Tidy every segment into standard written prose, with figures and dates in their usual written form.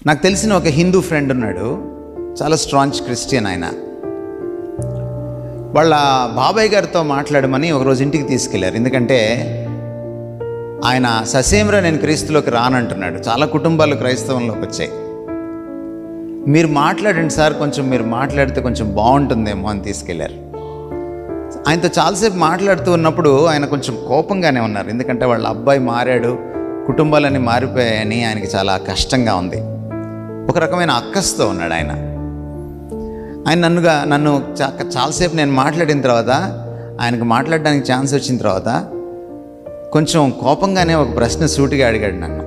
నాకు తెలిసిన ఒక హిందూ ఫ్రెండ్ ఉన్నాడు, చాలా స్ట్రాంగ్ క్రిస్టియన్. ఆయన వాళ్ళ బాబాయ్ గారితో మాట్లాడమని ఒకరోజు ఇంటికి తీసుకెళ్లారు. ఎందుకంటే ఆయన ససేమిరా నేను క్రీస్తులోకి రానంటున్నాడు. చాలా కుటుంబాలు క్రైస్తవంలోకి వచ్చాయి. మీరు మాట్లాడండి సార్, కొంచెం మీరు మాట్లాడితే కొంచెం బాగుంటుందేమో అని తీసుకెళ్లారు. ఆయనతో చాలాసేపు మాట్లాడుతూ ఉన్నప్పుడు ఆయన కొంచెం కోపంగానే ఉన్నారు. ఎందుకంటే వాళ్ళ అబ్బాయి మారాడు, కుటుంబాలన్నీ మారిపోయాయని ఆయనకి చాలా కష్టంగా ఉంది. ఒక రకమైన అక్కస్తో ఉన్నాడు ఆయన. నన్ను చాలాసేపు నేను మాట్లాడిన తర్వాత, ఆయనకు మాట్లాడడానికి ఛాన్స్ వచ్చిన తర్వాత కొంచెం కోపంగానే ఒక ప్రశ్న సూటిగా అడిగాడు నన్ను.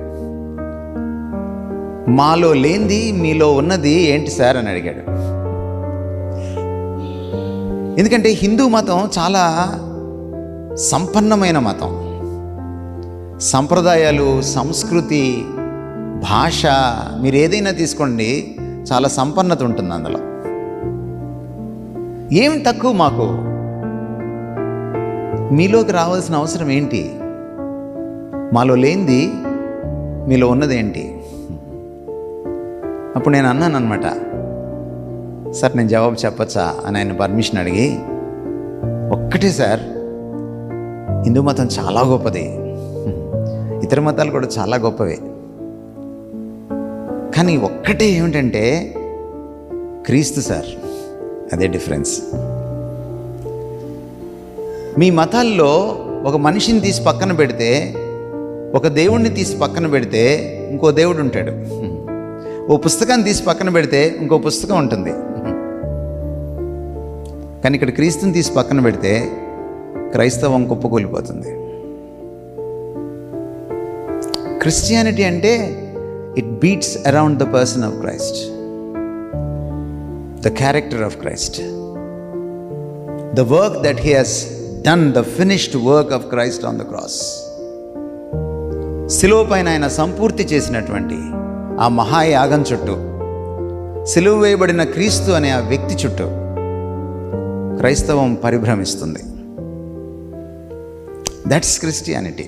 మాలో లేనిది మీలో ఉన్నది ఏంటి సార్ అని అడిగాడు. ఎందుకంటే హిందూ మతం చాలా సంపన్నమైన మతం. సంప్రదాయాలు, సంస్కృతి, భాష, మీరు ఏదైనా తీసుకోండి, చాలా సంపన్నత ఉంటుంది అందులో. ఏం తక్కువ మాకు? మీలోకి రావాల్సిన అవసరం ఏంటి? మాలో లేనిది మీలో ఉన్నదేంటి? అప్పుడు నేను అన్నాను అనమాట, సార్ నేను జవాబు చెప్పచ్చా అని ఆయన పర్మిషన్ అడిగి, ఒక్కటే సార్, హిందూ మతం చాలా గొప్పది, ఇతర మతాలు కూడా చాలా గొప్పవే, కానీ ఒక్కటే ఏమిటంటే క్రీస్తు సార్, అదే డిఫరెన్స్. మీ మతాల్లో ఒక మనిషిని తీసి పక్కన పెడితే, ఒక దేవుణ్ణి తీసి పక్కన పెడితే ఇంకో దేవుడు ఉంటాడు. ఓ పుస్తకాన్ని తీసి పక్కన పెడితే ఇంకో పుస్తకం ఉంటుంది. కానీ ఇక్కడ క్రీస్తుని తీసి పక్కన పెడితే క్రైస్తవం కుప్పకూలిపోతుంది. క్రిస్టియానిటీ అంటే it beats around the person of Christ, the character of Christ, the work that he has done, the finished work of Christ on the cross. సిలువ పైన ఆయన సంపూర్తి చేసినటువంటి ఆ మహాయాగం చుట్టూ, సిలువ వేయబడిన క్రీస్తు అనే ఆ వ్యక్తి చుట్టూ క్రైస్తవం పరిభ్రమిస్తుంది. That's Christianity.